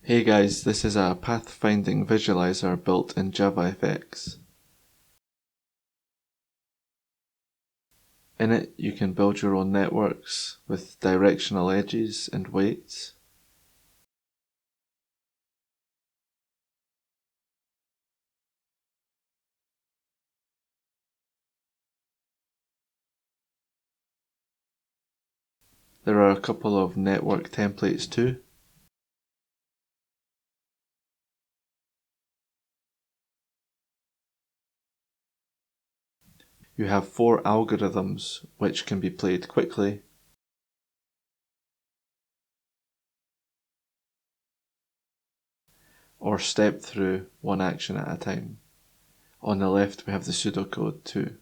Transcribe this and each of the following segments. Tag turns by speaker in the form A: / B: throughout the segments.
A: Hey guys, this is a pathfinding visualizer built in JavaFX. In it, you can build your own networks with directional edges and weights. There are a couple of network templates too. You have 4 algorithms which can be played quickly, or stepped through one action at a time. On the left we have the pseudocode too.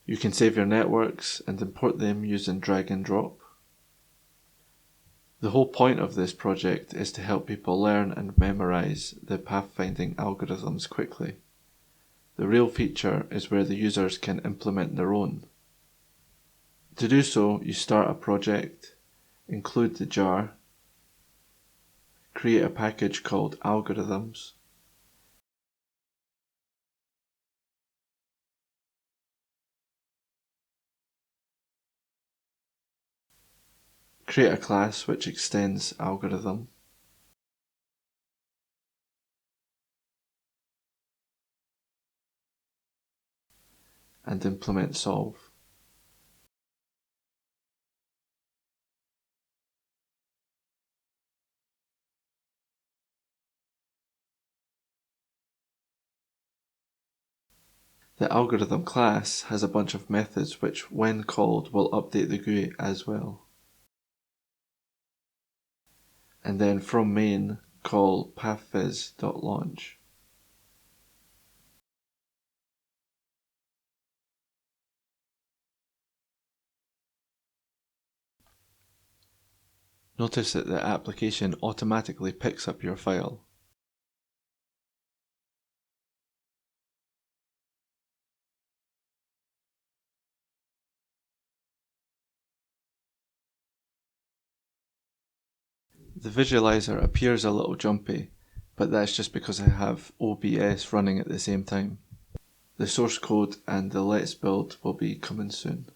A: You can save your networks and import them using drag and drop. The whole point of this project is to help people learn and memorize the pathfinding algorithms quickly. The real feature is where the users can implement their own. To do so, you start a project, include the jar, create a package called algorithms, create a class which extends algorithm, and implement solve. The algorithm class has a bunch of methods which, when called, will update the GUI as well. And then from main, call pathviz.launch. Notice that the application automatically picks up your file. The visualizer appears a little jumpy, but that's just because I have OBS running at the same time. The source code and the Let's Build will be coming soon.